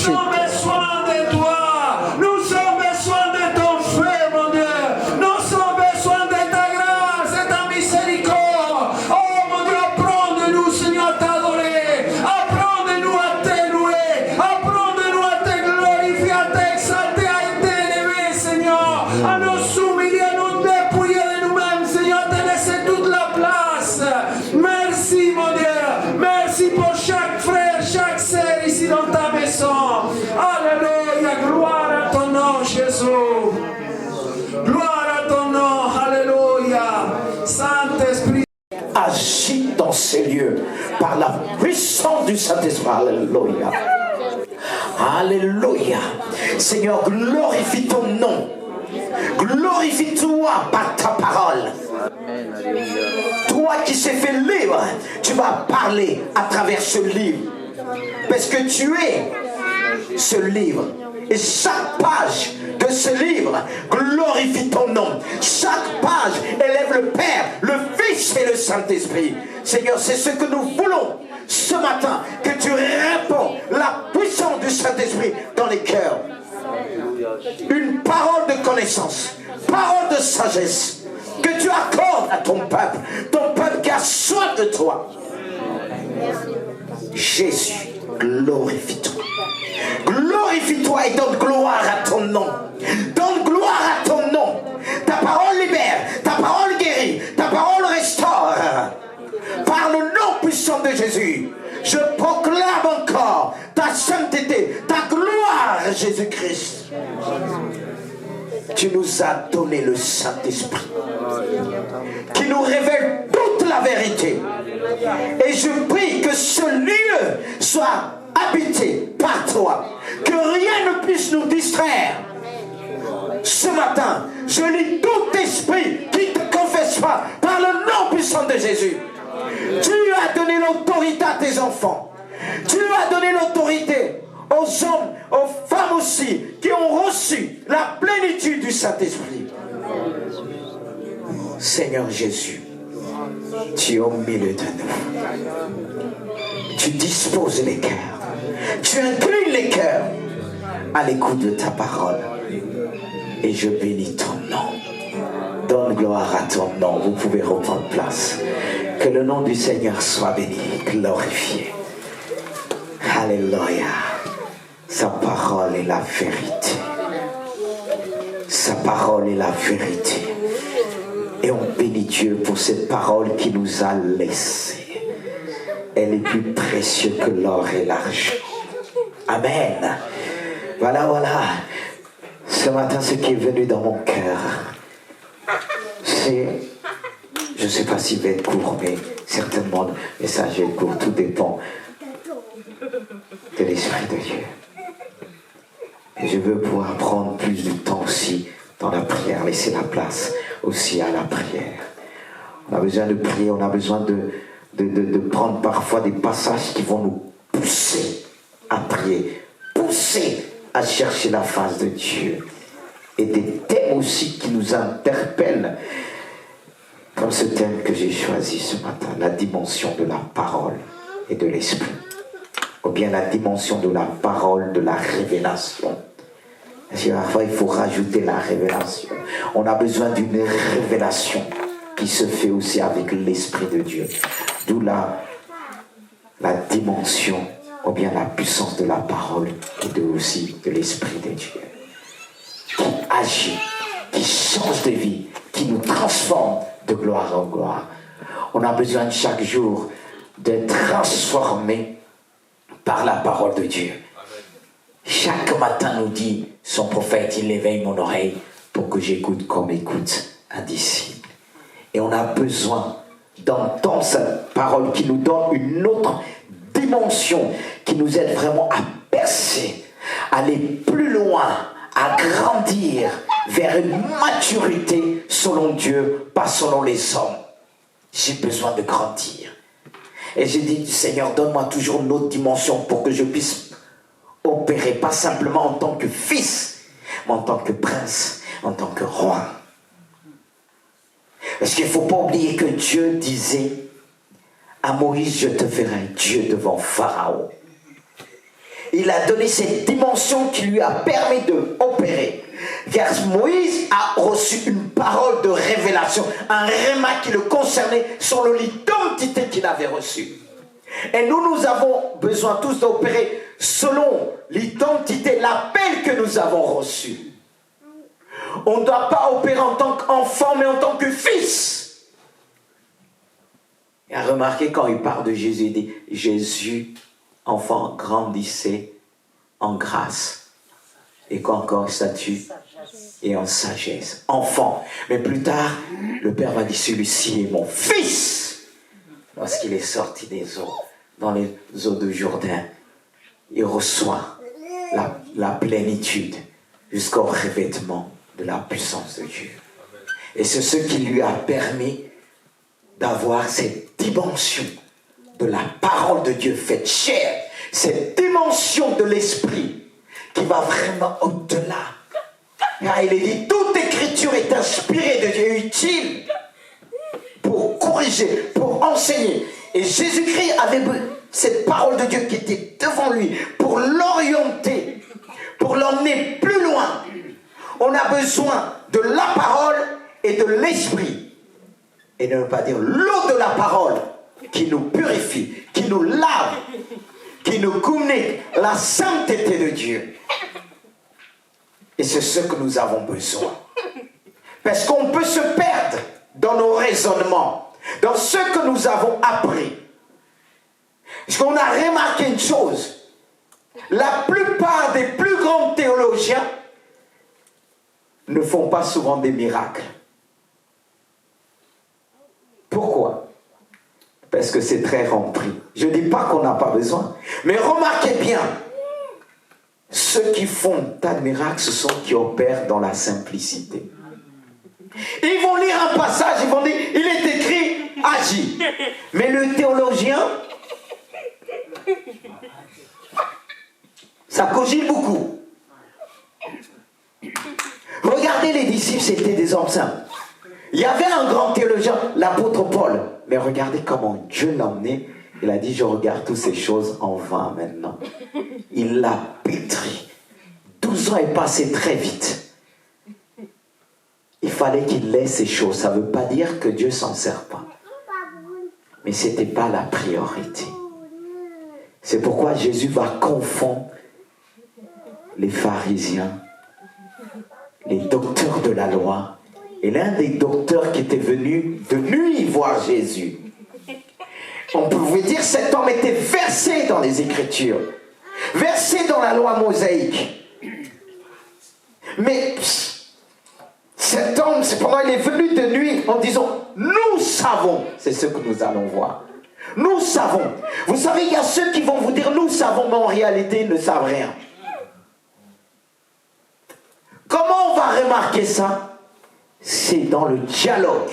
avons besoin de toi. Nous avons besoin de ton feu, mon Dieu. Nous avons besoin de ta grâce, de ta miséricorde. Oh, mon Dieu, apprends de nous, Seigneur, à t'adorer. Apprends de nous à te louer. Apprends de nous à te glorifier, à t'exalter, à t'élever, Seigneur. À nous humilier, à nous dépouiller de nous-mêmes, Seigneur, te laisser toute la place. Merci, mon Dieu. Merci pour chaque frère, chaque sœur ici dans ta maison. Alléluia. Gloire à ton nom, Jésus. Gloire à ton nom. Alléluia. Saint-Esprit. Agis dans ces lieux par la puissance du Saint-Esprit. Alléluia. Alléluia. Seigneur, glorifie ton nom. Glorifie-toi par ta parole. Toi qui s'es fait libre, tu vas parler à travers ce livre. Parce que tu es ce livre. Et chaque page de ce livre glorifie ton nom. Chaque page élève le Père, le Fils et le Saint-Esprit. Seigneur, c'est ce que nous voulons ce matin. Que tu répands la puissance du Saint-Esprit dans les cœurs. Une parole de connaissance, parole de sagesse, que tu accordes à ton peuple qui a soif de toi. Jésus, glorifie-toi. Glorifie-toi et donne gloire à ton nom. Donne gloire à ton nom. Ta parole libère, ta parole guérit, ta parole restaure. Par le nom puissant de Jésus, je proclame encore ta sainteté, ta gloire, Jésus-Christ. Tu nous as donné le Saint-Esprit qui nous révèle toute la vérité. Et je prie que ce lieu soit habité par toi, que rien ne puisse nous distraire. Ce matin, je lis tout esprit qui ne te confesse pas par le nom puissant de Jésus. Tu as donné l'autorité à tes enfants. Tu as donné l'autorité aux hommes, aux femmes aussi, qui ont reçu la plénitude du Saint-Esprit. Seigneur Jésus, tu es au milieu de nous. Tu disposes les cœurs. Tu inclines les cœurs à l'écoute de ta parole. Et je bénis ton nom. Donne gloire à ton nom. Vous pouvez reprendre place. Que le nom du Seigneur soit béni, glorifié. Alléluia. Sa parole est la vérité. Sa parole est la vérité. Et on bénit Dieu pour cette parole qui nous a laissés. Elle est plus précieuse que l'or et l'argent. Amen. Voilà. Ce matin, ce qui est venu dans mon cœur, c'est... Je ne sais pas s'il va être court, mais certainement le message va être court. Tout dépend de l'Esprit de Dieu. Et je veux pouvoir prendre plus de temps aussi dans la prière, laisser la place aussi à la prière. On a besoin de prier, on a besoin de prendre parfois des passages qui vont nous pousser à prier, pousser à chercher la face de Dieu. Et des thèmes aussi qui nous interpellent, comme ce thème que j'ai choisi ce matin, la dimension de la parole et de l'esprit. Ou bien la dimension de la parole, de la révélation. Parce que parfois, il faut rajouter la révélation. On a besoin d'une révélation qui se fait aussi avec l'Esprit de Dieu. D'où la dimension, ou bien la puissance de la parole et aussi de l'Esprit de Dieu. Qui agit, qui change de vie, qui nous transforme de gloire en gloire. On a besoin chaque jour d'être transformé par la parole de Dieu. Chaque matin nous dit son prophète, il éveille mon oreille pour que j'écoute comme écoute un disciple. Et on a besoin d'entendre cette parole qui nous donne une autre dimension, qui nous aide vraiment à percer, à aller plus loin, à grandir vers une maturité selon Dieu, pas selon les hommes. J'ai besoin de grandir. Et j'ai dit, Seigneur, donne-moi toujours une autre dimension pour que je puisse opérer, pas simplement en tant que fils, mais en tant que prince, en tant que roi. Parce qu'il ne faut pas oublier que Dieu disait à Moïse, je te ferai Dieu devant Pharaon. il a donné cette dimension qui lui a permis d'opérer. Car Moïse a reçu une parole de révélation, un réma qui le concernait sur l'identité qu'il avait reçue. Et nous avons besoin tous d'opérer selon l'identité, l'appel que nous avons reçu. On ne doit pas opérer en tant qu'enfant, mais en tant que fils. Et à remarquer quand il parle de Jésus, il dit, Jésus, enfant, grandissait en grâce et qu'encore statut et en sagesse. Enfant. Mais plus tard, le Père va dire, celui-ci est mon fils. Lorsqu'il est sorti des eaux, dans les eaux de Jourdain, il reçoit la plénitude jusqu'au revêtement de la puissance de Dieu. Et c'est ce qui lui a permis d'avoir cette dimension de la parole de Dieu faite chair, cette dimension de l'esprit qui va vraiment au-delà. Car il est dit, toute écriture est inspirée de Dieu, utile pour corriger, pour enseigner. Et Jésus-Christ avait cette parole de Dieu qui était devant lui pour l'orienter, pour l'emmener plus loin. On a besoin de la parole et de l'esprit. Et ne pas dire l'eau de la parole qui nous purifie, qui nous lave, qui nous communique la sainteté de Dieu. Et c'est ce que nous avons besoin. Parce qu'on peut se perdre dans nos raisonnements, dans ce que nous avons appris. Parce qu'on a remarqué une chose. La plupart des plus grands théologiens ne font pas souvent des miracles. Pourquoi? Parce que c'est très rempli. Je ne dis pas qu'on n'a pas besoin. Mais remarquez bien, ceux qui font tas de miracles, ce sont qui opèrent dans la simplicité. Ils vont lire un passage, ils vont dire, il est écrit, agis. Mais le théologien, ça cogite beaucoup. Regardez les disciples, c'était des hommes simples. Il y avait un grand théologien, l'apôtre Paul. Mais regardez comment Dieu l'a emmené. Il a dit, je regarde toutes ces choses en vain maintenant. Il l'a pétri. 12 ans est passé très vite. Il fallait qu'il laisse ces choses. Ça ne veut pas dire que Dieu ne s'en sert pas. Mais ce n'était pas la priorité. C'est pourquoi Jésus va confondre les pharisiens, les docteurs de la loi, et l'un des docteurs qui était venu de nuit voir Jésus. On pouvait dire que cet homme était versé dans les Écritures, versé dans la loi mosaïque. Mais cet homme, cependant, il est venu de nuit en disant, nous savons, c'est ce que nous allons voir. Nous savons. Vous savez, il y a ceux qui vont vous dire, nous savons, mais en réalité, ils ne savent rien. Comment on va remarquer ça? C'est dans le dialogue.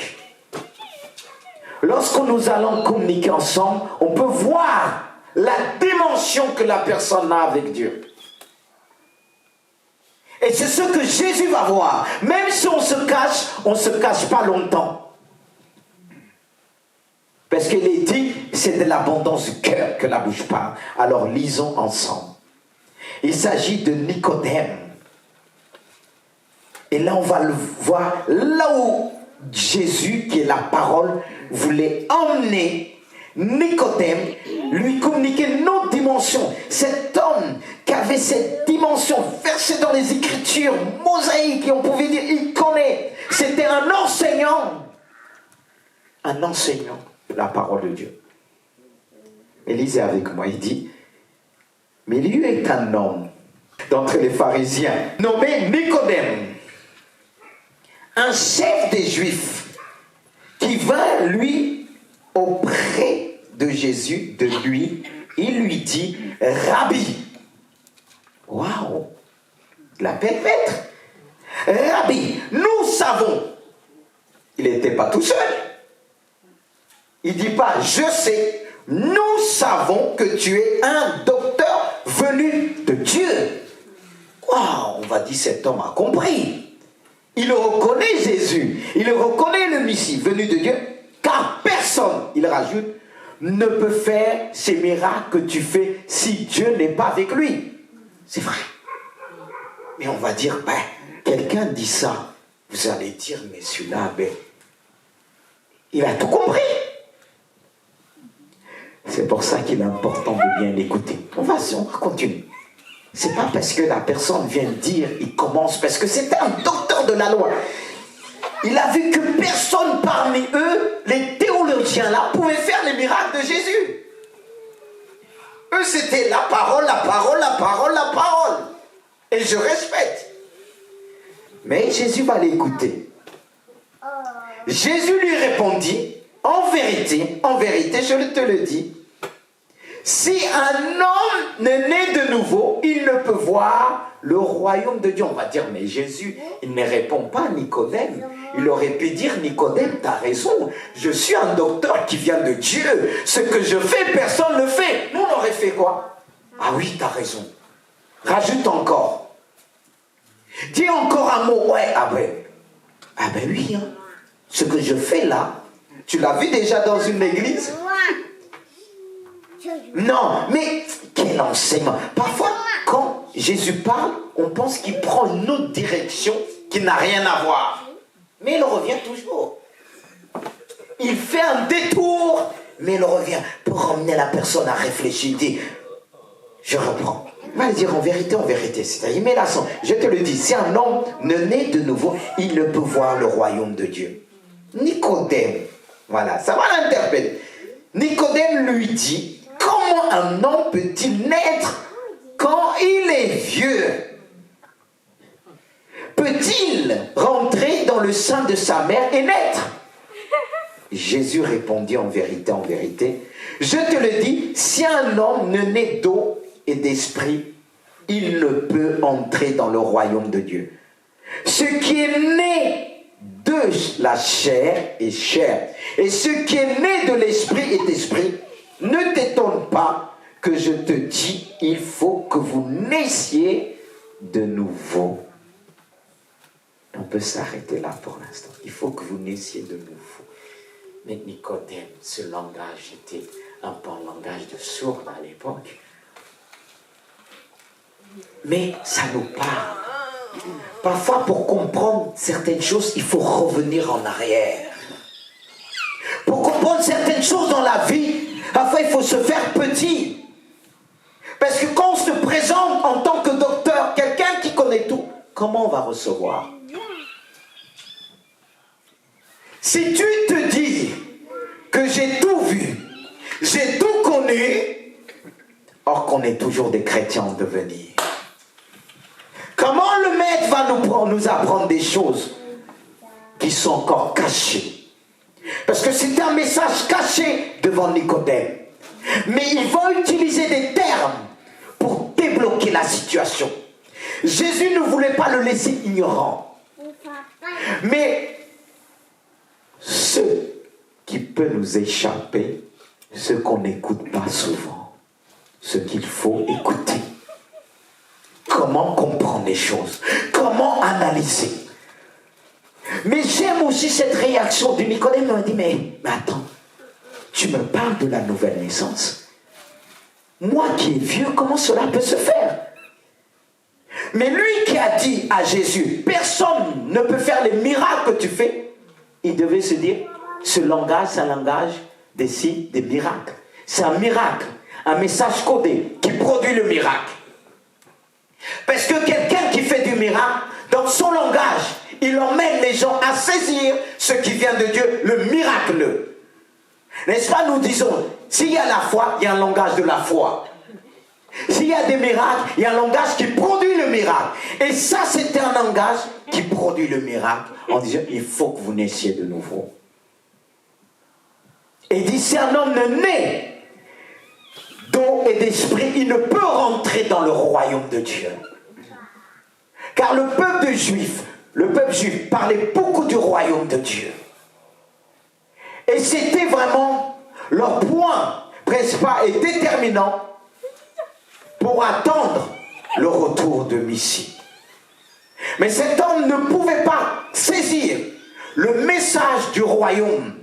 Lorsque nous allons communiquer ensemble, on peut voir la dimension que la personne a avec Dieu. Et c'est ce que Jésus va voir. Même si on se cache pas longtemps. Parce qu'il est dit, c'est de l'abondance du cœur que la bouche parle. Alors lisons ensemble. Il s'agit de Nicodème. Et là, on va le voir, là où Jésus, qui est la parole, voulait emmener Nicodème, lui communiquer une autre dimension. Cet homme qui avait cette dimension versée dans les Écritures mosaïques, et on pouvait dire, il connaît. C'était un enseignant de la parole de Dieu. Et lisez avec moi, il dit, mais il y est un homme d'entre les pharisiens, nommé Nicodème, un chef des Juifs, qui vint, lui, auprès de Jésus, de lui, il lui dit, Rabbi. Waouh! Il l'appelle maître. Rabbi, nous savons. Il n'était pas tout seul. Il ne dit pas, je sais. Nous savons que tu es un docteur venu de Dieu. Waouh! On va dire, cet homme a compris. Il reconnaît Jésus, il reconnaît le Messie venu de Dieu, car personne, il rajoute, ne peut faire ces miracles que tu fais si Dieu n'est pas avec lui. C'est vrai. Mais on va dire, ben, quelqu'un dit ça. Vous allez dire, mais celui-là, ben, il a tout compris. C'est pour ça qu'il est important de bien l'écouter. On va continuer. C'est pas parce que la personne vient dire, il commence, parce que c'était un docteur de la loi. Il a vu que personne parmi eux, les théologiens là, pouvait faire les miracles de Jésus. Eux, c'était la parole, la parole, la parole, la parole. Et je respecte. Mais Jésus va l'écouter. Jésus lui répondit, en vérité, je te le dis, si un homme n'est né de nouveau, il ne peut voir le royaume de Dieu. On va dire, mais Jésus, il ne répond pas à Nicodème. Il aurait pu dire, Nicodème, tu as raison, je suis un docteur qui vient de Dieu. Ce que je fais, personne ne le fait. Nous, on aurait fait quoi? Ah oui, tu as raison. Rajoute encore. Dis encore un mot. Ouais, ah ben oui, hein. Ce que je fais là, tu l'as vu déjà dans une église? Non, mais quel enseignement. Parfois, quand Jésus parle, on pense qu'il prend une autre direction qui n'a rien à voir. Mais il revient toujours. Il fait un détour, mais il revient pour emmener la personne à réfléchir. Il dit, je reprends. Il va le dire en vérité. C'est-à-dire, il met l'accent. Je te le dis, si un homme ne naît de nouveau, il ne peut voir le royaume de Dieu. Nicodème, voilà, ça va l'interpeller. Nicodème lui dit, comment un homme peut-il naître quand il est vieux? Peut-il rentrer dans le sein de sa mère et naître? Jésus répondit en vérité, je te le dis, si un homme ne naît d'eau et d'esprit, il ne peut entrer dans le royaume de Dieu. Ce qui est né de la chair est chair, et ce qui est né de l'esprit est esprit. Ne t'étonne pas que je te dis, il faut que vous naissiez de nouveau. On peut s'arrêter là pour l'instant. Il faut que vous naissiez de nouveau. Mais Nicodème, ce langage était un peu un langage de sourd à l'époque. Mais ça nous parle. Parfois, pour comprendre certaines choses, il faut revenir en arrière. Pour comprendre certaines choses dans la vie, parfois il faut se faire petit. Parce que quand on se présente en tant que docteur, quelqu'un qui connaît tout, comment on va recevoir? Si tu te dis que j'ai tout vu, j'ai tout connu, or qu'on est toujours des chrétiens en devenir. Comment le maître va nous apprendre des choses qui sont encore cachées? Parce que c'est un message caché devant Nicodème. Mais il va utiliser des termes pour débloquer la situation. Jésus ne voulait pas le laisser ignorant. Mais ce qui peut nous échapper, ce qu'on n'écoute pas souvent, ce qu'il faut écouter. Comment comprendre les choses? Comment analyser? Mais j'aime aussi cette réaction du Nicodème. Il m'a dit, mais attends, tu me parles de la nouvelle naissance. Moi qui est vieux, comment cela peut se faire? Mais lui qui a dit à Jésus, personne ne peut faire les miracles que tu fais, il devait se dire, ce langage, c'est un langage des signes, des miracles. C'est un miracle, un message codé qui produit le miracle. Parce que quelqu'un qui fait du miracle, dans son langage, il emmène les gens à saisir ce qui vient de Dieu, le miracle. N'est-ce pas, nous disons, s'il y a la foi, il y a un langage de la foi. S'il y a des miracles, il y a un langage qui produit le miracle. Et ça, c'était un langage qui produit le miracle en disant, il faut que vous naissiez de nouveau. Et il dit, si un homme ne naît d'eau et d'esprit, il ne peut rentrer dans le royaume de Dieu. Car le peuple juif parlait beaucoup du royaume de Dieu. Et c'était vraiment leur point principal et déterminant pour attendre le retour de Messie. Mais cet homme ne pouvait pas saisir le message du royaume.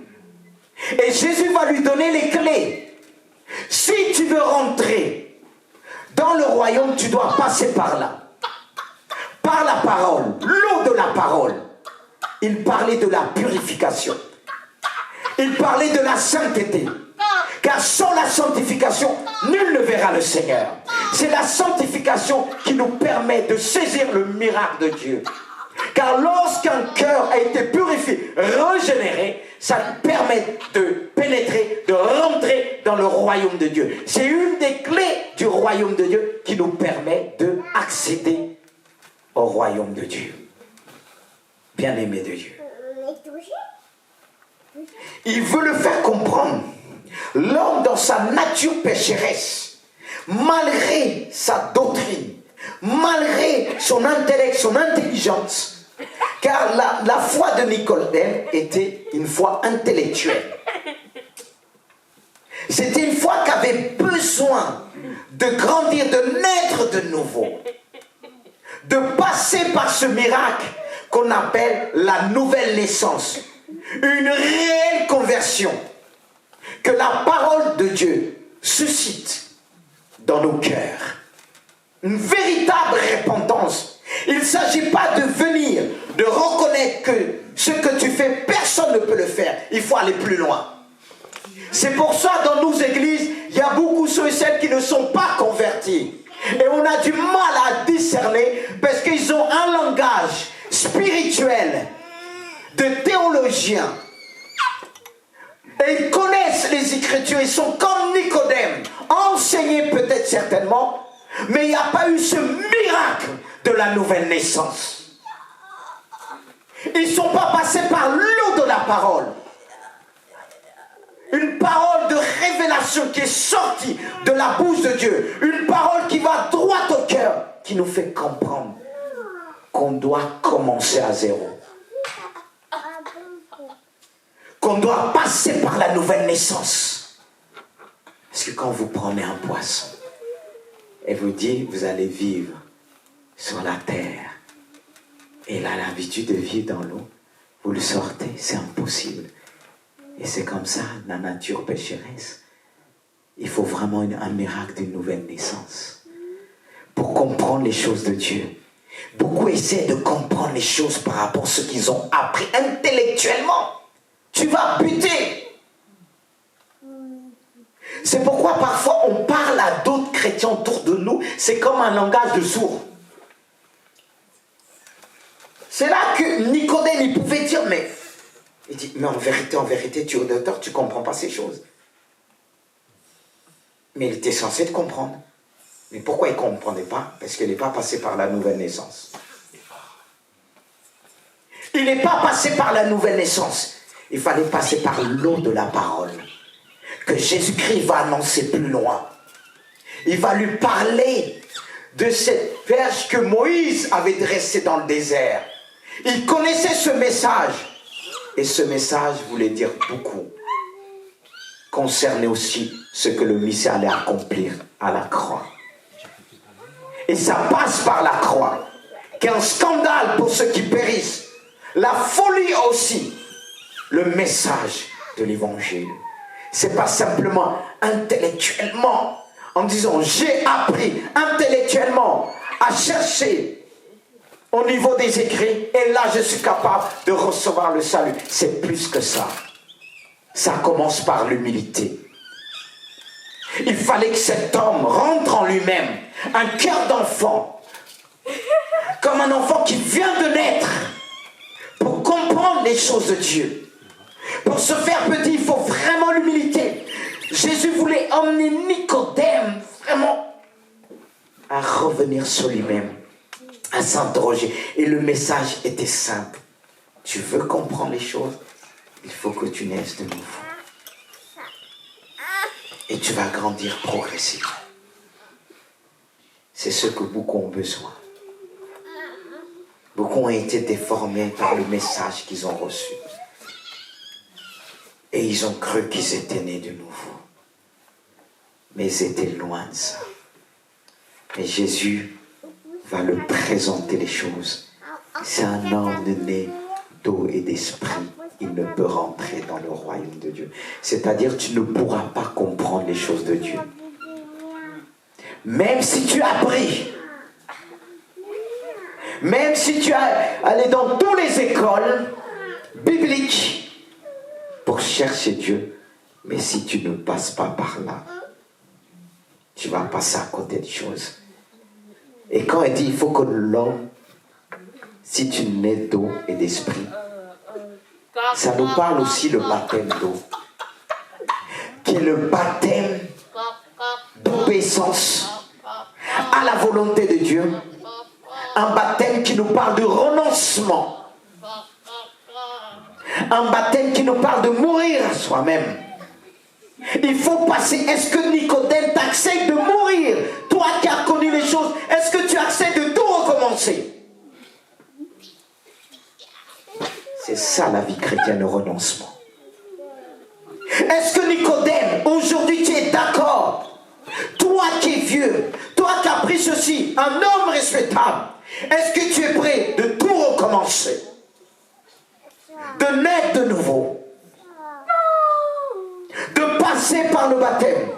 Et Jésus va lui donner les clés. Si tu veux rentrer Dans le royaume, tu dois passer par là. Par la parole, l'eau de la parole. Il parlait de la purification. Il parlait de la sainteté. Car sans la sanctification, nul ne verra le Seigneur. C'est la sanctification qui nous permet de saisir le miracle de Dieu. Car lorsqu'un cœur a été purifié, régénéré, ça nous permet de pénétrer, de rentrer dans le royaume de Dieu. C'est une des clés du royaume de Dieu qui nous permet d'accéder au royaume de Dieu. Bien-aimé de Dieu. Il veut le faire comprendre. L'homme dans sa nature pécheresse, malgré sa doctrine, malgré son intellect, son intelligence, car la foi de Nicodème était une foi intellectuelle. C'était une foi qui avait besoin de grandir, de naître de nouveau, de passer par ce miracle qu'on appelle la nouvelle naissance, une réelle conversion que la parole de Dieu suscite dans nos cœurs. Une véritable repentance. Il ne s'agit pas de venir, de reconnaître que ce que tu fais, personne ne peut le faire. Il faut aller plus loin. C'est pour ça, dans nos églises, il y a beaucoup ceux et celles qui ne sont pas convertis. Et on a du mal à discerner parce qu'ils ont un langage spirituel de théologiens. Et ils connaissent les Écritures, ils sont comme Nicodème, enseignés peut-être certainement, mais il n'y a pas eu ce miracle de la nouvelle naissance. Ils ne sont pas passés par l'eau de la parole. Une parole de révélation qui est sortie de la bouche de Dieu. Une parole qui va droit au cœur, qui nous fait comprendre qu'on doit commencer à zéro. Qu'on doit passer par la nouvelle naissance. Parce que quand vous prenez un poisson et vous dites vous allez vivre sur la terre et il a l'habitude de vivre dans l'eau, vous le sortez, c'est impossible. Et c'est comme ça la nature pécheresse. Il faut vraiment un miracle d'une nouvelle naissance pour comprendre les choses de Dieu. Beaucoup essaient de comprendre les choses par rapport à ce qu'ils ont appris intellectuellement. Tu vas buter. C'est pourquoi parfois on parle à d'autres chrétiens autour de nous, c'est comme un langage de sourd. C'est là que Nicodème, il pouvait dire, mais il dit, mais en vérité, tu es auditeur, tu ne comprends pas ces choses. Mais il était censé te comprendre. Mais pourquoi il ne comprenait pas? Parce qu'il n'est pas passé par la nouvelle naissance. Il n'est pas passé par la nouvelle naissance. Il fallait passer par l'eau de la parole que Jésus-Christ va annoncer plus loin. Il va lui parler de cette verge que Moïse avait dressée dans le désert. Il connaissait ce message. Et ce message voulait dire beaucoup. Concernait aussi ce que le Messie allait accomplir à la croix. Et ça passe par la croix. Qu'un scandale pour ceux qui périssent. La folie aussi. Le message de l'évangile. C'est pas simplement intellectuellement, en disant j'ai appris intellectuellement à chercher au niveau des écrits et là je suis capable de recevoir le salut. C'est plus que ça. Ça commence par l'humilité. Il fallait que cet homme rentre en lui-même, un cœur d'enfant, comme un enfant qui vient de naître, pour comprendre les choses de Dieu. Pour se faire petit, il faut vraiment l'humilité. Jésus voulait emmener Nicodème vraiment à revenir sur lui-même, à s'interroger. Et le message était simple. Tu veux comprendre les choses, il faut que tu naisses de nouveau. Et tu vas grandir progressivement. C'est ce que beaucoup ont besoin. Beaucoup ont été déformés par le message qu'ils ont reçu. Et ils ont cru qu'ils étaient nés de nouveau. Mais ils étaient loin de ça. Mais Jésus va leur présenter les choses. C'est un homme né d'eau et d'esprit. Il ne peut rentrer dans le royaume de Dieu. C'est-à-dire, tu ne pourras pas comprendre les choses de Dieu. Même si tu as pris, même si tu as allé dans toutes les écoles bibliques pour chercher Dieu, mais si tu ne passes pas par là, tu vas passer à côté de choses. Et quand il dit, il faut que l'homme, si tu nais d'eau et d'esprit, ça nous parle aussi le baptême d'eau, qui est le baptême d'obéissance à la volonté de Dieu, un baptême qui nous parle de renoncement, un baptême qui nous parle de mourir à soi-même. Il faut passer. Est-ce que Nicodème t'accepte de mourir? Toi qui as connu les choses, est-ce que tu acceptes de tout recommencer? C'est ça la vie chrétienne, le renoncement. Est-ce que Nicodème, aujourd'hui tu es d'accord? Toi qui es vieux, toi qui as pris ceci, un homme respectable, est-ce que tu es prêt de tout recommencer? De naître de nouveau? De passer par le baptême?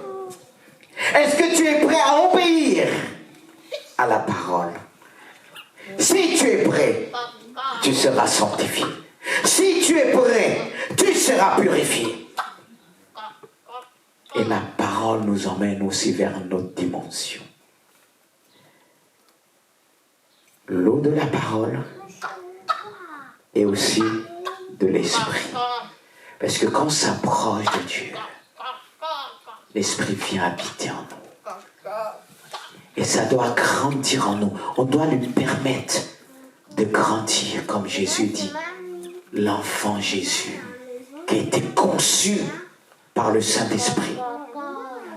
Est-ce que tu es prêt à obéir à la parole? Si tu es prêt, tu seras sanctifié. Si tu es prêt, tu seras purifié. Et la parole nous emmène aussi vers une autre dimension. L'eau de la parole et aussi de l'esprit. Parce que quand on s'approche de Dieu, l'esprit vient habiter en nous. Et ça doit grandir en nous. On doit lui permettre de grandir, comme Jésus dit. L'enfant Jésus, qui a été conçu par le Saint-Esprit.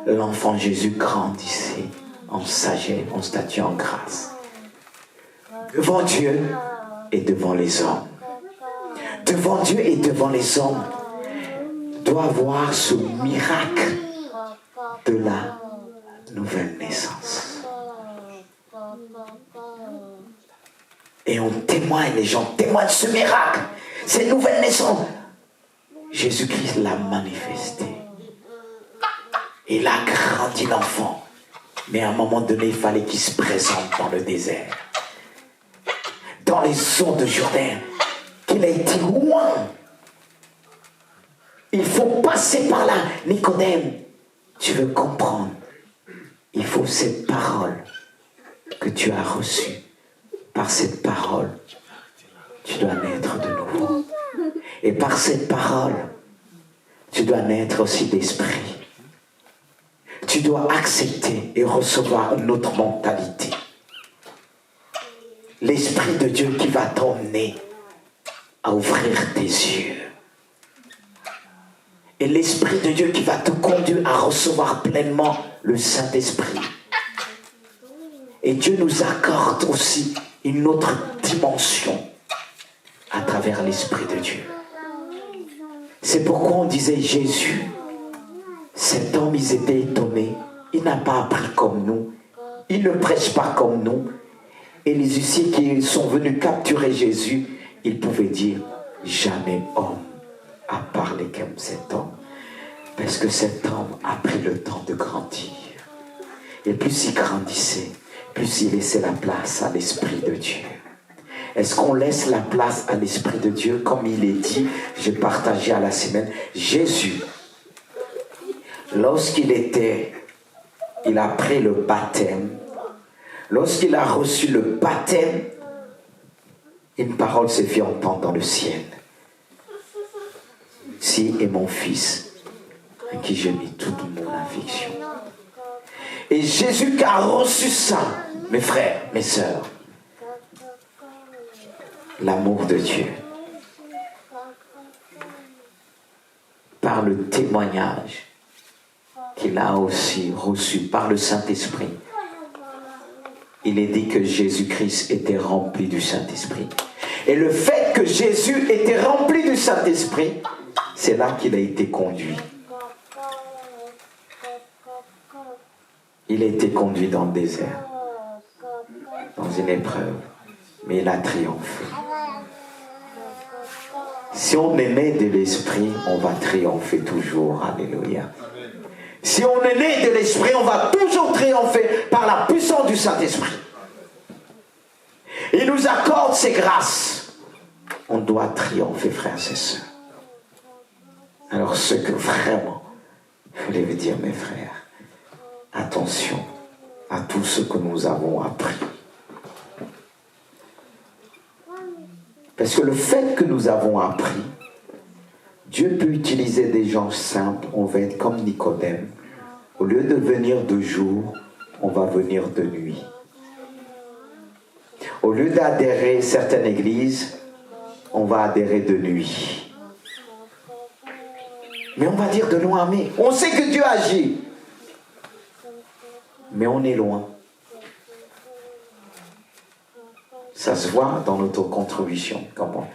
L'enfant Jésus grandissait en sagesse, en stature, en grâce. Devant Dieu et devant les hommes. Devant Dieu et devant les hommes, doit avoir ce miracle de la nouvelle naissance. Et on témoigne, les gens témoignent ce miracle, cette nouvelle naissance. Jésus-Christ l'a manifesté. Il a grandi l'enfant. Mais à un moment donné, il fallait qu'il se présente dans le désert. Dans les eaux de Jourdain. Qu'il a été loin. Il faut passer par là. Nicodème, tu veux comprendre. Il faut cette parole que tu as reçue. Par cette parole, tu dois naître de nouveau. Et par cette parole, tu dois naître aussi d'esprit. Tu dois accepter et recevoir une autre mentalité. L'Esprit de Dieu qui va t'emmener à ouvrir tes yeux. Et l'Esprit de Dieu qui va te conduire à recevoir pleinement le Saint-Esprit. Et Dieu nous accorde aussi une autre dimension à travers l'Esprit de Dieu. C'est pourquoi on disait Jésus, cet homme, ils étaient étonnés. Il n'a pas appris comme nous. Il ne prêche pas comme nous. Et les huissiers qui sont venus capturer Jésus, ils pouvaient dire, jamais homme a parlé comme cet homme. Parce que cet homme a pris le temps de grandir. Et plus il grandissait, plus il laissait la place à l'Esprit de Dieu. Est-ce qu'on laisse la place à l'Esprit de Dieu? Comme il est dit, j'ai partagé à la semaine, Jésus, lorsqu'il a pris le baptême, lorsqu'il a reçu le baptême, une parole s'est fait entendre dans le ciel. Si est mon fils, en qui j'ai mis toute mon affection. Et Jésus qui a reçu ça, mes frères, mes sœurs, l'amour de Dieu, par le témoignage qu'il a aussi reçu par le Saint-Esprit, il est dit que Jésus-Christ était rempli du Saint-Esprit. Et le fait que Jésus était rempli du Saint-Esprit, c'est là qu'il a été conduit. Il a été conduit dans le désert, dans une épreuve, mais il a triomphé. Si on est né de l'Esprit, on va triompher toujours. Alléluia. Si Si on est né de l'Esprit, on va toujours triompher par la puissance du Saint-Esprit. Il nous accorde ses grâces. On doit triompher, frères et sœurs. Alors ce que vraiment, je voulais vous dire, mes frères, attention à tout ce que nous avons appris. Parce que le fait que nous avons appris, Dieu peut utiliser des gens simples, on va être comme Nicodème. Au lieu de venir de jour, on va venir de nuit. Au lieu d'adhérer à certaines églises, on va adhérer de nuit. Mais on va dire de loin, mais on sait que Dieu agit. Mais on est loin. Ça se voit dans notre contribution. Comment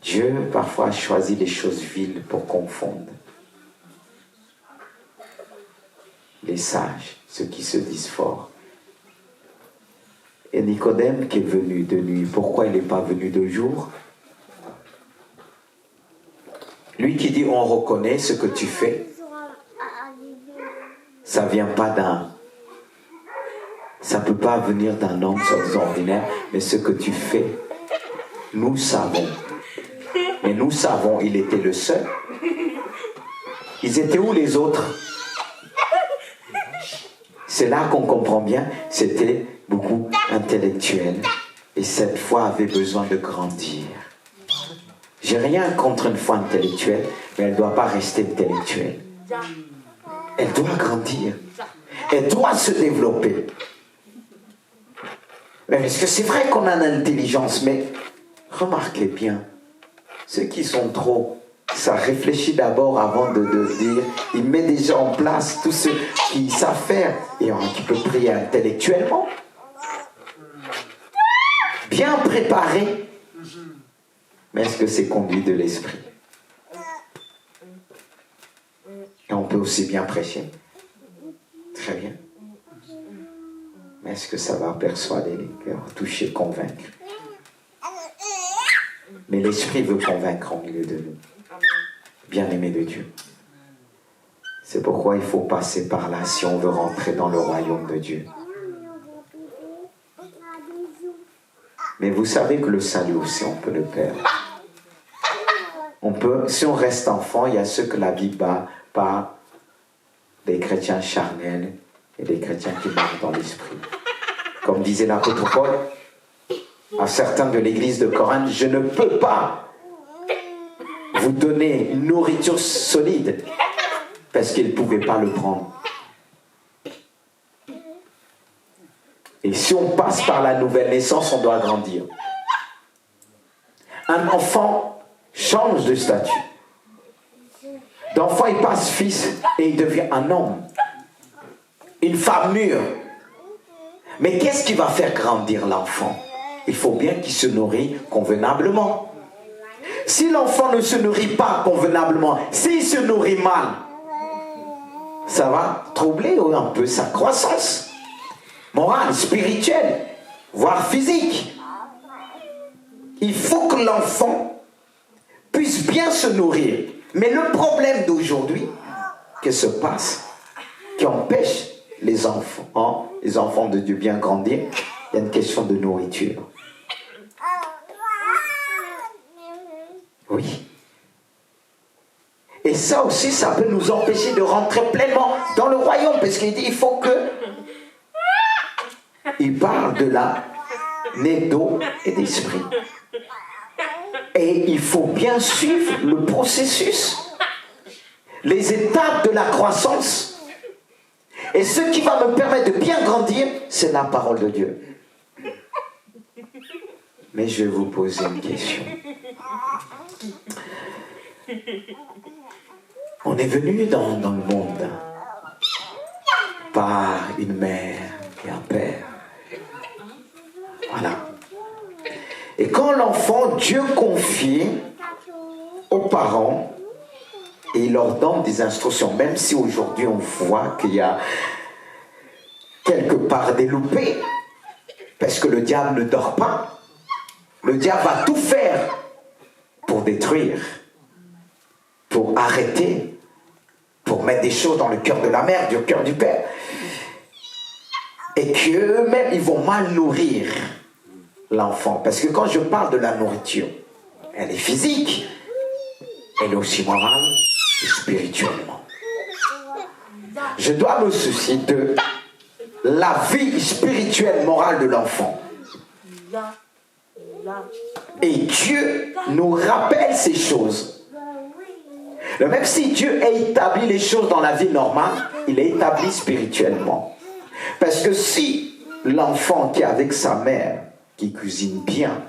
Dieu parfois choisit les choses viles pour confondre les sages, ceux qui se disent forts. Et Nicodème qui est venu de nuit, pourquoi il n'est pas venu de jour? Lui qui dit on reconnaît ce que tu fais, ça vient pas ça peut pas venir d'un homme ordinaire, mais ce que tu fais, nous savons. Mais nous savons, il était le seul. Ils étaient où les autres? C'est là qu'on comprend bien, c'était beaucoup intellectuel. Et cette foi avait besoin de grandir. J'ai rien contre une foi intellectuelle, mais elle ne doit pas rester intellectuelle. Elle doit grandir. Elle doit se développer. Parce que c'est vrai qu'on a l'intelligence, mais remarquez bien, ceux qui sont trop, ça réfléchit d'abord avant de dire, il met déjà en place tous ceux qui savent faire, et qui peuvent prier intellectuellement, bien préparé. Mais est-ce que c'est conduit de l'esprit? Et on peut aussi bien prêcher. Très bien. Mais est-ce que ça va persuader les cœurs, toucher, convaincre? Mais l'esprit veut convaincre au milieu de nous. Bien-aimés de Dieu. C'est pourquoi il faut passer par là si on veut rentrer dans le royaume de Dieu. Mais vous savez que le salut aussi, on peut le perdre. On peut, si on reste enfant, il y a ceux que la Bible bat par des chrétiens charnels et des chrétiens qui marchent dans l'esprit. Comme disait l'apôtre Paul à certains de l'église de Corinthe, je ne peux pas vous donner une nourriture solide parce qu'ils ne pouvaient pas le prendre. Et si on passe par la nouvelle naissance, on doit grandir. Un enfant change de statut. D'enfant, il passe fils et il devient un homme. Une femme mûre. Mais qu'est-ce qui va faire grandir l'enfant? Il faut bien qu'il se nourrit convenablement. Si l'enfant ne se nourrit pas convenablement, s'il se nourrit mal, ça va troubler un peu sa croissance morale, spirituelle, voire physique. Il faut que l'enfant puisse bien se nourrir. Mais le problème d'aujourd'hui, que se passe, qui empêche les enfants de Dieu bien grandir, il y a une question de nourriture. Oui. Et ça aussi, ça peut nous empêcher de rentrer pleinement dans le royaume, parce qu'il dit, il faut que... Il parle de la nez d'eau et d'esprit. Et il faut bien suivre le processus, les étapes de la croissance. Et ce qui va me permettre de bien grandir, c'est la parole de Dieu. Mais je vais vous poser une question. On est venu dans le monde par une mère et un père. Voilà. Et quand l'enfant, Dieu confie aux parents et il leur donne des instructions, même si aujourd'hui on voit qu'il y a quelque part des loupés, parce que le diable ne dort pas. Le diable va tout faire pour détruire, pour arrêter pour mettre des choses dans le cœur de la mère, du cœur du père. Et qu'eux-mêmes, ils vont mal nourrir l'enfant. Parce que quand je parle de la nourriture, elle est physique, elle est aussi morale et spirituellement. Je dois me soucier de la vie spirituelle, morale de l'enfant. Et Dieu nous rappelle ces choses. Même si Dieu a établi les choses dans la vie normale, il est établi spirituellement. Parce que si l'enfant qui est avec sa mère, qui cuisine bien,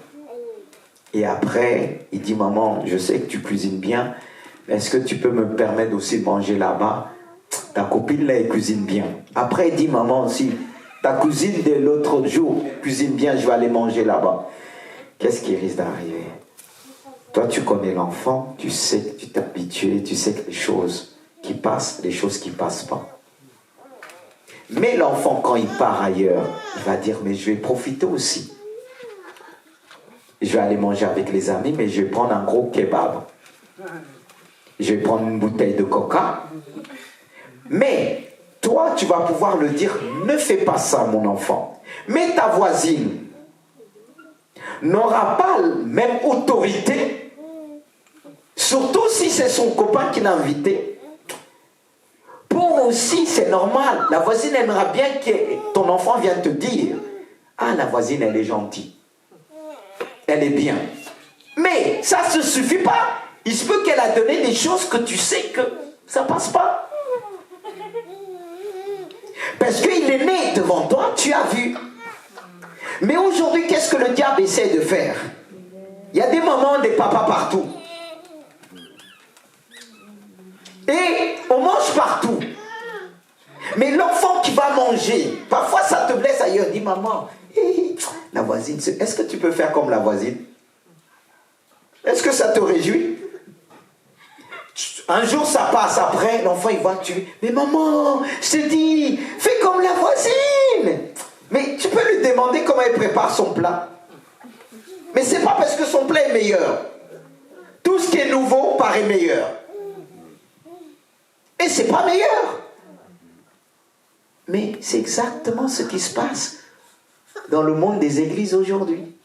et après il dit maman, je sais que tu cuisines bien, est-ce que tu peux me permettre aussi de manger là-bas? Ta copine là elle cuisine bien. Après il dit maman aussi, ta cousine de l'autre jour cuisine bien, je vais aller manger là-bas. Qu'est-ce qui risque d'arriver? Toi tu connais l'enfant, tu sais que tu t'es habitué, tu sais que les choses qui passent, les choses qui passent pas. Mais l'enfant, quand il part ailleurs, il va dire, mais je vais profiter aussi. Je vais aller manger avec les amis, mais je vais prendre un gros kebab. Je vais prendre une bouteille de coca. Mais toi, tu vas pouvoir le dire, ne fais pas ça, mon enfant. Mais ta voisine n'aura pas la même autorité, surtout si c'est son copain qui l'a invité. Pour aussi, c'est normal. La voisine aimera bien que ton enfant vienne te dire, ah, la voisine, elle est gentille. Elle est bien. Mais ça ne suffit pas. Il se peut qu'elle a donné des choses que tu sais que ça ne passe pas. Parce qu'il est né devant toi, tu as vu. Mais aujourd'hui, qu'est-ce que le diable essaie de faire? Il y a des mamans, des papas partout. Et on mange partout. Mais l'enfant qui va manger, parfois ça te blesse ailleurs. Dis maman, la voisine, est-ce que tu peux faire comme la voisine? Est-ce que ça te réjouit? Un jour ça passe, après l'enfant il voit que tu... Mais maman, je te dis, fais comme la voisine. Mais tu peux lui demander comment elle prépare son plat. Mais c'est pas parce que son plat est meilleur. Tout ce qui est nouveau paraît meilleur. Et c'est pas meilleur. Mais c'est exactement ce qui se passe dans le monde des églises aujourd'hui.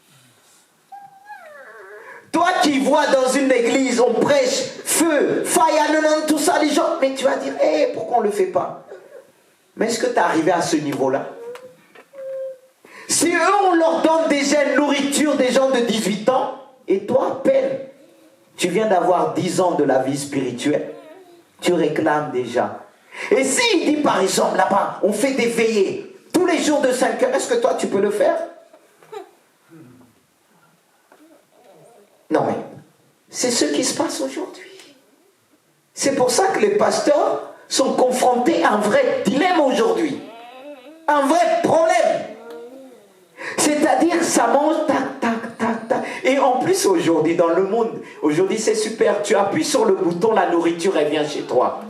Toi qui vois dans une église, on prêche feu, fire, non, tout ça, les gens, mais tu vas dire, hey, pourquoi on ne le fait pas? Mais est-ce que tu es arrivé à ce niveau-là? Si eux, on leur donne déjà une nourriture des gens de 18 ans, et toi, à peine, tu viens d'avoir 10 ans de la vie spirituelle, tu réclames déjà. Et s'il dit par exemple là-bas, on fait des veillées tous les jours de 5 heures, est-ce que toi tu peux le faire? Non mais, c'est ce qui se passe aujourd'hui. C'est pour ça que les pasteurs sont confrontés à un vrai dilemme aujourd'hui. Un vrai problème. C'est-à-dire, ça mange, tac, tac, tac, tac. Et en plus aujourd'hui, dans le monde, aujourd'hui c'est super, tu appuies sur le bouton, la nourriture, elle vient chez toi.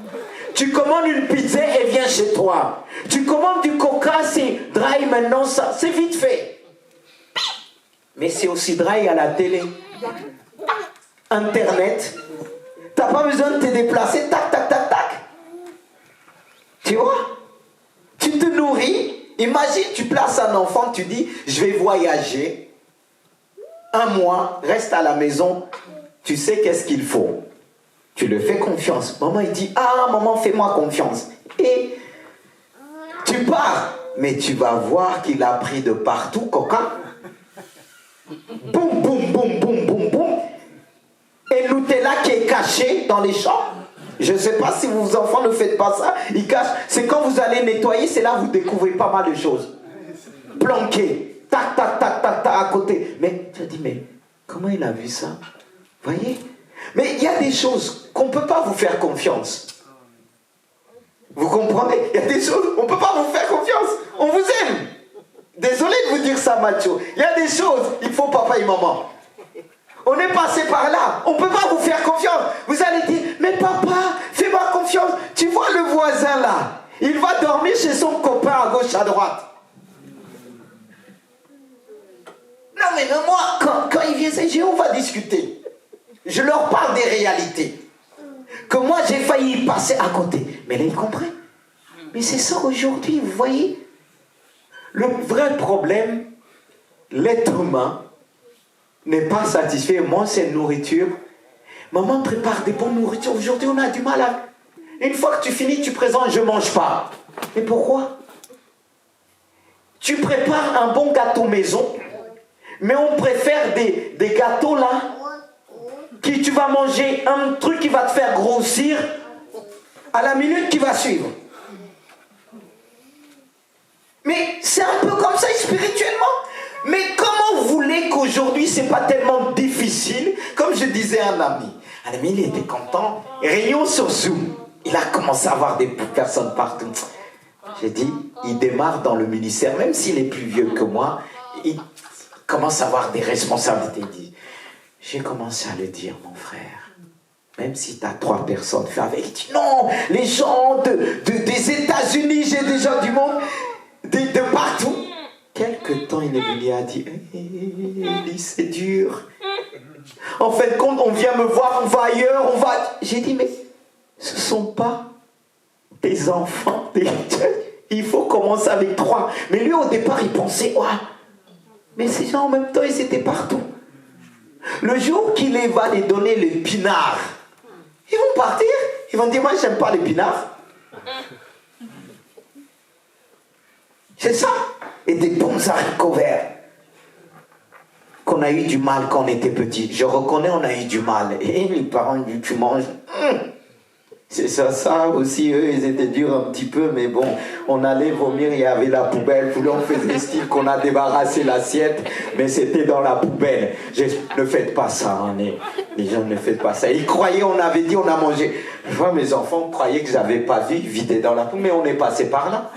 Tu commandes une pizza, elle vient chez toi. Tu commandes du coca, c'est dry maintenant, ça, c'est vite fait. Mais c'est aussi dry à la télé. Internet. Tu n'as pas besoin de te déplacer, tac, tac, tac, tac. Tu vois? Tu te nourris. Imagine, tu places un enfant, tu dis, je vais voyager. 1 mois, reste à la maison. Tu sais qu'est-ce qu'il faut. Tu le fais confiance. Maman, il dit, ah, maman, fais-moi confiance. Et tu pars. Mais tu vas voir qu'il a pris de partout, coca. Boum, boum, boum, boum, boum, boum. Et Nutella qui est caché dans les chambres. Je ne sais pas si vos enfants ne faites pas ça. Ils cachent. C'est quand vous allez nettoyer, c'est là que vous découvrez pas mal de choses. Planqué. Tac, tac, tac, tac, tac, à côté. Mais tu as dit, mais comment il a vu ça? Voyez? Mais il y a des choses qu'on ne peut pas vous faire confiance. Vous comprenez? Il y a des choses, on ne peut pas vous faire confiance. On vous aime. Désolé de vous dire ça, macho. Il y a des choses, il faut papa et maman. On est passé par là. On ne peut pas vous faire confiance. Vous allez dire, mais papa, fais-moi confiance. Tu vois le voisin là, il va dormir chez son copain à gauche, à droite. Non mais moi, quand il vient, on va discuter. Je leur parle des réalités. Que moi, j'ai failli y passer à côté. Mais là, il comprend. Mais c'est ça aujourd'hui, vous voyez. Le vrai problème, l'être humain n'est pas satisfait. Moi, c'est nourriture. Maman prépare des bonnes nourritures. Aujourd'hui, on a du mal à... Une fois que tu finis, tu présentes, je ne mange pas. Mais pourquoi? Tu prépares un bon gâteau maison, mais on préfère des gâteaux là, qui tu vas manger, un truc qui va te faire grossir à la minute qui va suivre. Mais c'est un peu comme ça spirituellement. Mais comment vous voulez qu'aujourd'hui, c'est pas tellement difficile? Comme je disais à un ami, il était content, réunion sur Zoom. Il a commencé à avoir des personnes partout. J'ai dit, il démarre dans le ministère, même s'il est plus vieux que moi, il commence à avoir des responsabilités. Il dit, j'ai commencé à le dire, mon frère, même si tu as 3 personnes, fais avec. Il dit, non, les gens des États-Unis, j'ai des gens du monde, de partout. Quelque temps, il est venu et a dit, Élie, c'est dur. En fait, quand on vient me voir, on va ailleurs, on va... J'ai dit, mais ce ne sont pas des enfants, il faut commencer avec 3. Mais lui, au départ, il pensait, ouais, mais ces gens, en même temps, ils étaient partout. Le jour qu'il va les donner les pinards, ils vont partir. Ils vont dire, moi, j'aime pas les pinards. C'est ça. Et des bons haricots verts. Qu'on a eu du mal quand on était petit. Je reconnais, on a eu du mal. Et les parents disent, tu manges. C'est ça aussi, eux, ils étaient durs un petit peu, mais bon, on allait vomir, il y avait la poubelle, tout le monde faisait style qu'on a débarrassé l'assiette, mais c'était dans la poubelle. Ne faites pas ça, hein, les gens ne faites pas ça. Ils croyaient, on avait dit, on a mangé. Moi, mes enfants croyaient que j'avais pas vu, vider dans la poubelle, mais on est passé par là.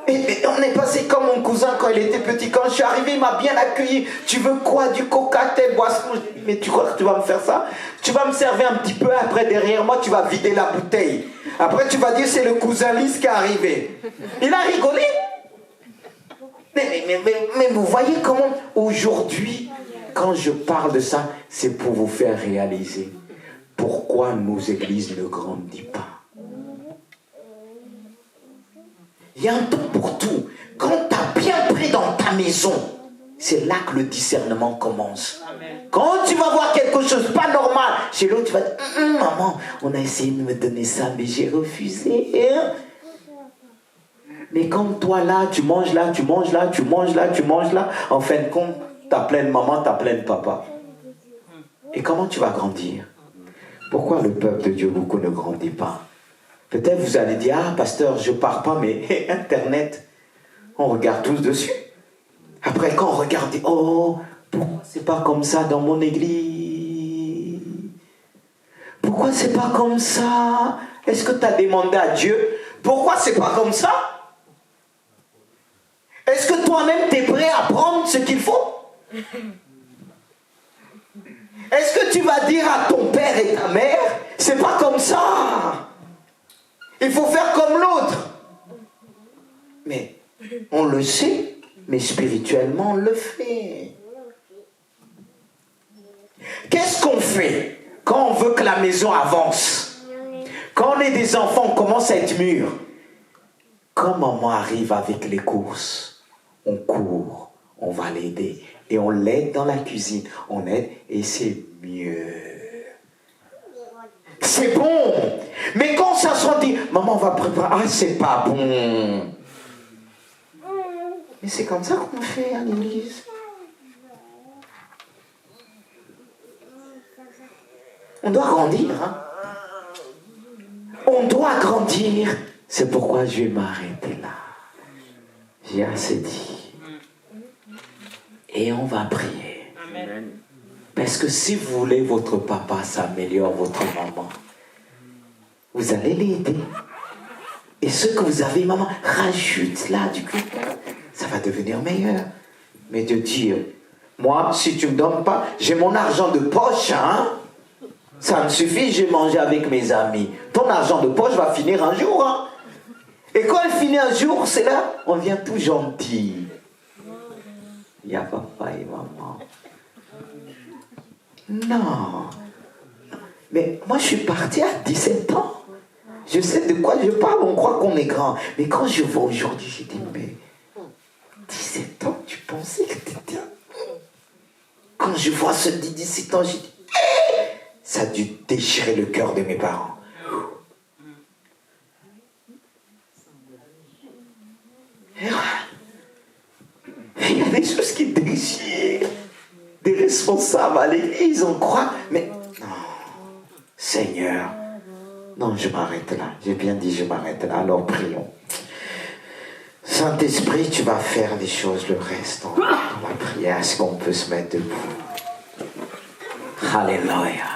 Et on est passé comme mon cousin quand il était petit. Quand je suis arrivé, il m'a bien accueilli. Tu veux quoi? Du coca, telle boisson? Mais tu crois que tu vas me faire ça? Tu vas me servir un petit peu, après derrière moi, tu vas vider la bouteille. Après, tu vas dire c'est le cousin Lys qui est arrivé. Il a rigolé. Mais vous voyez comment aujourd'hui, quand je parle de ça, c'est pour vous faire réaliser pourquoi nos églises ne grandissent pas. Il y a un temps pour tout. Quand tu as bien pris dans ta maison, c'est là que le discernement commence. Amen. Quand tu vas voir quelque chose pas normal chez l'autre, tu vas dire, maman, on a essayé de me donner ça, mais j'ai refusé. Mais comme toi là, tu manges là, tu manges là, tu manges là, tu manges là, en fin de compte, tu as plein de maman, tu as plein de papa. Et comment tu vas grandir? Pourquoi le peuple de Dieu beaucoup ne grandit pas? Peut-être vous allez dire, ah pasteur, je pars pas, mais Internet, on regarde tous dessus. Après, quand on regarde, oh, pourquoi c'est pas comme ça dans mon église? Pourquoi c'est pas comme ça? Est-ce que tu as demandé à Dieu, pourquoi c'est pas comme ça? Est-ce que toi-même tu es prêt à prendre ce qu'il faut? Est-ce que tu vas dire à ton père et ta mère, c'est pas comme ça? Il faut faire comme l'autre. Mais on le sait, mais spirituellement on le fait. Qu'est-ce qu'on fait quand on veut que la maison avance? Quand on est des enfants, on commence à être mûrs. Quand maman arrive avec les courses, on court, on va l'aider. Et on l'aide dans la cuisine. On aide et c'est mieux. C'est bon. Mais quand ça se dit, maman va préparer, ah c'est pas bon. Mais c'est comme ça qu'on fait à l'église. On doit grandir. Hein? On doit grandir. C'est pourquoi je vais m'arrêter là. J'ai assez dit. Et on va prier. Amen. Parce que si vous voulez votre papa s'améliore, votre maman, vous allez l'aider. Et ce que vous avez, maman, rajoute là du coup. Ça va devenir meilleur. Mais de dire, moi, si tu ne me donnes pas, j'ai mon argent de poche, hein. Ça me suffit, j'ai mangé avec mes amis. Ton argent de poche va finir un jour, hein. Et quand il finit un jour, c'est là, on vient tout gentil. Il y a papa et maman. Non. Mais moi, je suis parti à 17 ans. Je sais de quoi je parle, on croit qu'on est grand. Mais quand je vois aujourd'hui, j'ai dit, mais 17 ans, tu pensais que t'étais... Quand je vois ce 17 ans, j'ai dit, ça a dû déchirer le cœur de mes parents. Il y a des choses qui déchirent. Des responsables à l'église, on croit, mais non, Seigneur, non, je m'arrête là. J'ai bien dit, je m'arrête là. Alors prions. Saint-Esprit, tu vas faire les choses, le reste dans la prière. Est-ce qu'on peut se mettre debout? Alléluia.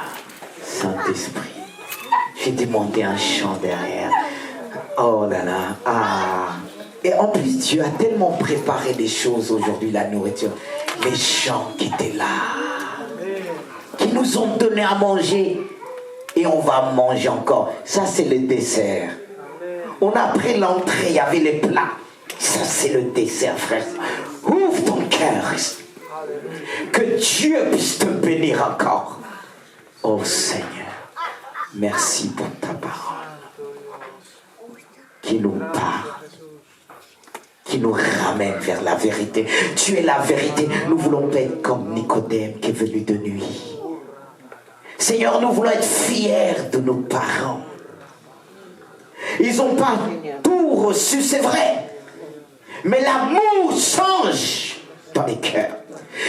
Saint-Esprit, j'ai demandé un chant derrière. Oh là là, ah. Et en plus, Dieu a tellement préparé des choses aujourd'hui, la nourriture. Les chants qui étaient là, qui nous ont donné à manger. Et on va manger encore. Ça, c'est le dessert. On a pris l'entrée, il y avait les plats. Ça, c'est le dessert, frère. Ouvre ton cœur. Que Dieu puisse te bénir encore. Oh Seigneur, merci pour ta parole. Qui nous parle. Qui nous ramène vers la vérité. Tu es la vérité. Nous voulons pas être comme Nicodème qui est venu de nuit. Seigneur, nous voulons être fiers de nos parents. Ils n'ont pas tout reçu, c'est vrai. Mais l'amour change dans les cœurs.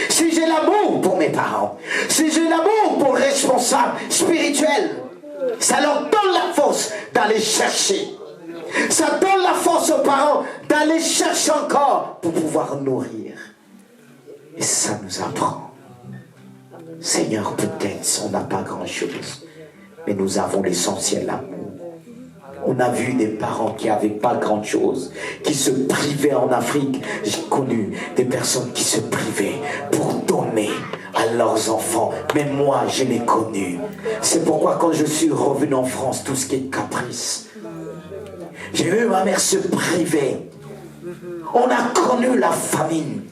Si j'ai l'amour pour mes parents, si j'ai l'amour pour le responsable spirituel, ça leur donne la force d'aller chercher. Ça donne la force aux parents d'aller chercher encore pour pouvoir nourrir. Et ça nous apprend. Seigneur, peut-être on n'a pas grand-chose, mais nous avons l'essentiel, l'amour. On a vu des parents qui n'avaient pas grand-chose, qui se privaient en Afrique. J'ai connu des personnes qui se privaient pour donner à leurs enfants. Mais moi, je l'ai connu. C'est pourquoi quand je suis revenu en France, tout ce qui est caprice, j'ai vu ma mère se priver. On a connu la famine.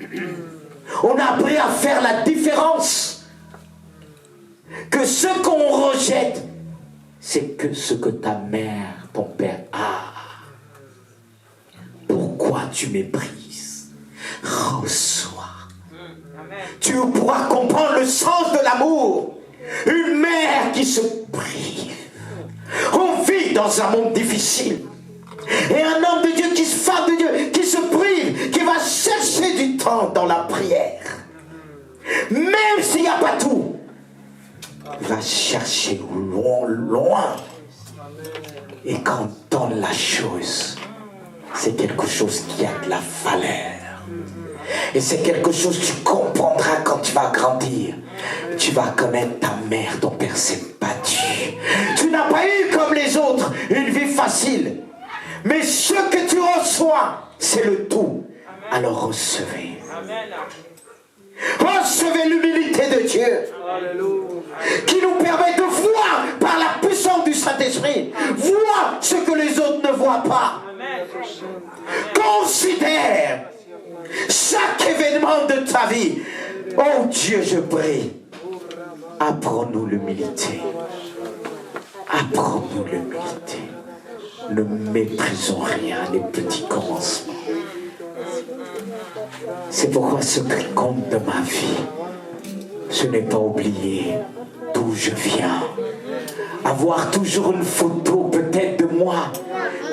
On a appris à faire la différence. Que ce qu'on rejette, c'est que ce que ta mère, ton père a. Pourquoi tu méprises? Reçois. Tu pourras comprendre le sens de l'amour. Une mère qui se prive. On vit dans un monde difficile. Et un homme de Dieu qui se femme de Dieu, qui se prive, qui va chercher du temps dans la prière. Même s'il n'y a pas tout. Il va chercher loin. Et quand on donne la chose, c'est quelque chose qui a de la valeur. Et c'est quelque chose que tu comprendras quand tu vas grandir. Tu vas connaître ta mère, ton père s'est battu. Tu n'as pas eu comme les autres une vie facile. Mais ce que tu reçois, c'est le tout. Alors recevez. Recevez l'humilité de Dieu. Qui nous permet de voir par la puissance du Saint-Esprit. Voir ce que les autres ne voient pas. Considère chaque événement de ta vie. Oh Dieu, je prie. Apprends-nous l'humilité. Apprends-nous l'humilité. Ne méprisons rien, les petits commencements. C'est pourquoi ce qui compte de ma vie, ce n'est pas oublier d'où je viens. Avoir toujours une photo peut-être de moi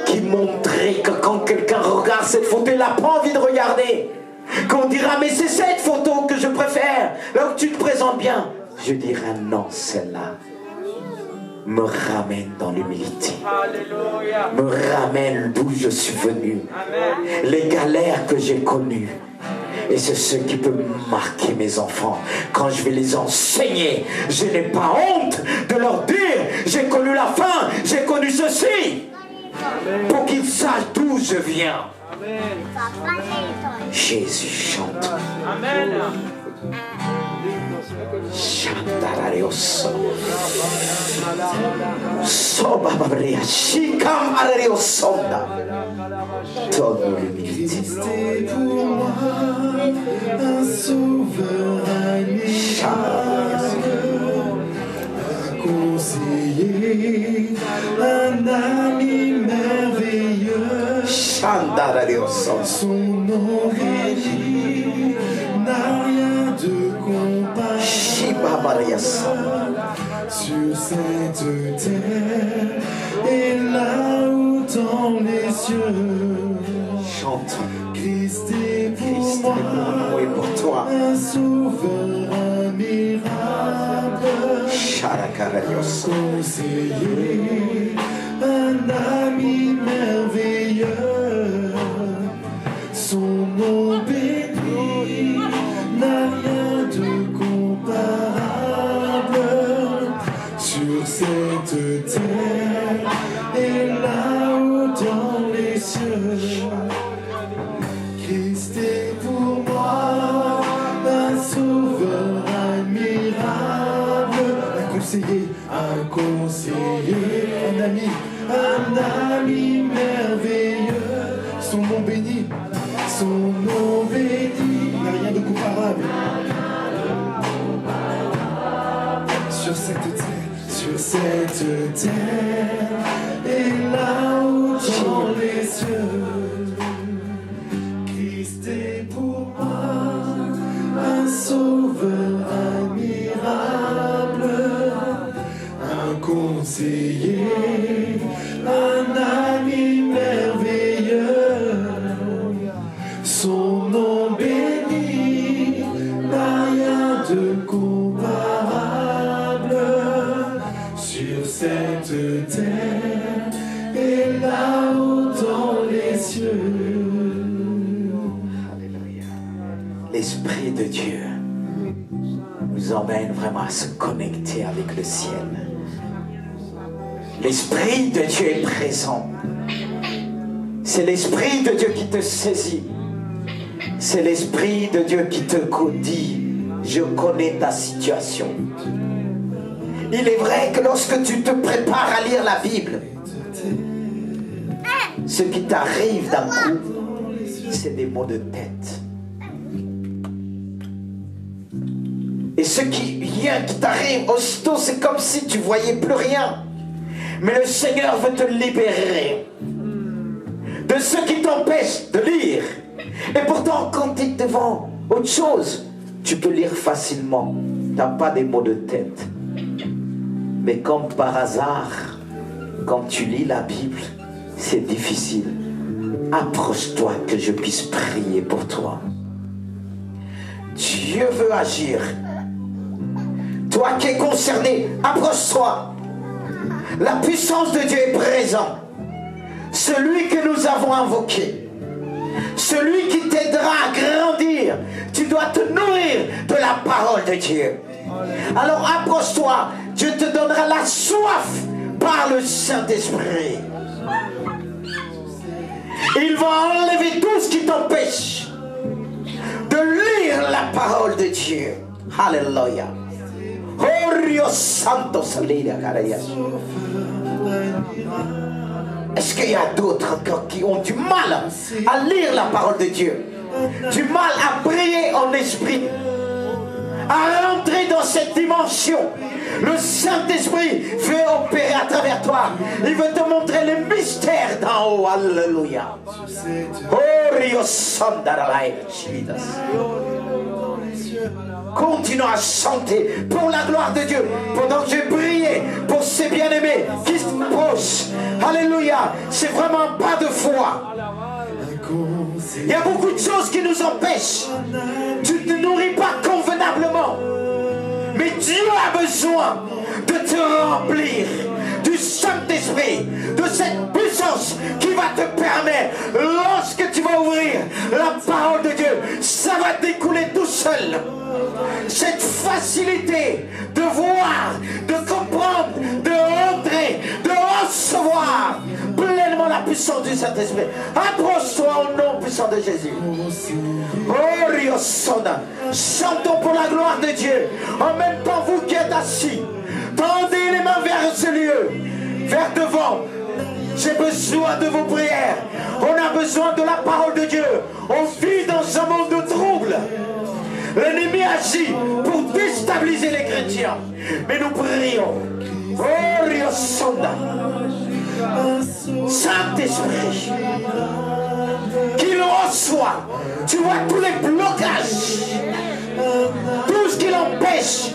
qui montrait que quand quelqu'un regarde cette photo, il n'a pas envie de regarder. Qu'on dira, mais c'est cette photo que je préfère, là où tu te présentes bien. Je dirai non, celle-là me ramène dans l'humilité. Me ramène d'où je suis venu. Les galères que j'ai connues. Et c'est ce qui peut marquer mes enfants. Quand je vais les enseigner, je n'ai pas honte de leur dire j'ai connu la faim, j'ai connu ceci. Pour qu'ils sachent d'où je viens. Jésus chante. Amen. Chantararios. Soba babria. Shikam ararios sonda. Donne l'humilité. Pour moi, un sauveur, un conseiller, un ami. Son nom béni n'a rien de comparable sur cette terre et là-haut dans les cieux. Chante. Christ est Christ pour est pour nous et pour toi. un sauveur admirable, Sharakaradios. conseiller, un ami merveilleux. Son nom béni n'a rien de comparable sur cette terre et là-haut dans les cieux. Christ est pour moi un sauveur admirable, un conseiller, un ami merveilleux. Son nom béni n'a rien de comparable sur cette terre et là-haut dans les cieux. Christ est pour moi un sauveur admirable, un conseiller, un ami merveilleux. Son nom béni n'a rien de comparable sur cette terre et là-haut dans les cieux. Alléluia. L'Esprit de Dieu nous emmène vraiment à se connecter avec le ciel. L'Esprit de Dieu est présent. C'est l'Esprit de Dieu qui te saisit. C'est l'Esprit de Dieu qui te dit, je connais ta situation. Il est vrai que lorsque tu te prépares à lire la Bible, ce qui t'arrive d'un coup, c'est des maux de tête. Et ce qui vient, qui t'arrive aussitôt, c'est comme si tu voyais plus rien. Mais le Seigneur veut te libérer de ce qui t'empêche de lire. Et pourtant, quand tu es devant autre chose, tu peux lire facilement. Tu n'as pas des maux de tête. Mais comme par hasard, quand tu lis la Bible, c'est difficile. Approche-toi que je puisse prier pour toi. Dieu veut agir. Toi qui es concerné, approche-toi. La puissance de Dieu est présente. Celui que nous avons invoqué, celui qui t'aidera à grandir, tu dois te nourrir de la parole de Dieu. Alors approche-toi, Dieu te donnera la soif par le Saint-Esprit. Il va enlever tout ce qui t'empêche de lire la parole de Dieu. Alléluia. Orio Santo Salida Carayas. Est-ce qu'il y a d'autres encore qui ont du mal à lire la parole de Dieu, du mal à prier en esprit, à rentrer dans cette dimension? Le Saint-Esprit veut opérer à travers toi. Il veut te montrer les mystères d'en haut. Alléluia. Continuons à chanter pour la gloire de Dieu pendant que j'ai prié pour ces bien-aimés qui se proches. Alléluia. C'est vraiment un pas de foi. Il y a beaucoup de choses qui nous empêchent. Tu ne te nourris pas convenablement. Mais Dieu a besoin de te remplir du Saint-Esprit, de cette puissance qui va te permettre, lorsque tu vas ouvrir la parole de Dieu, ça va découler tout seul. Cette facilité de voir, de comprendre, de rentrer, de recevoir pleinement la puissance du Saint-Esprit. Approche-toi au nom puissant de Jésus. Oh Riosona, chantons pour la gloire de Dieu. En même temps, vous qui êtes assis, tendez les mains vers ce lieu, vers devant. J'ai besoin de vos prières. On a besoin de la parole de Dieu. On vit dans un monde de troubles. L'ennemi agit pour déstabiliser les chrétiens. Mais nous prions. Oh Riosona, Saint-Esprit, qu'il reçoit. Tu vois tous les blocages, tout ce qui l'empêche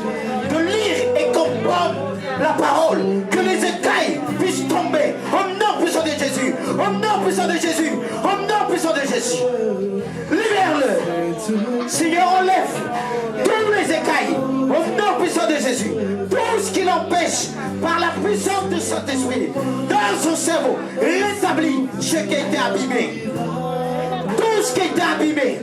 de lire et comprendre la parole, que les écailles puissent tomber au nom puissant de Jésus, au nom puissant de Jésus, au nom puissant de Jésus. Libère-le. Seigneur, enlève tous les écailles au nom puissant de Jésus. Tout ce qui l'empêche par la puissance du Saint-Esprit dans son cerveau, rétablit ce qui a été abîmé. Tout ce qui a été abîmé.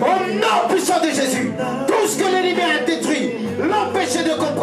Au nom puissant de Jésus, tout ce que l'ennemi a détruit, l'empêcher de comprendre.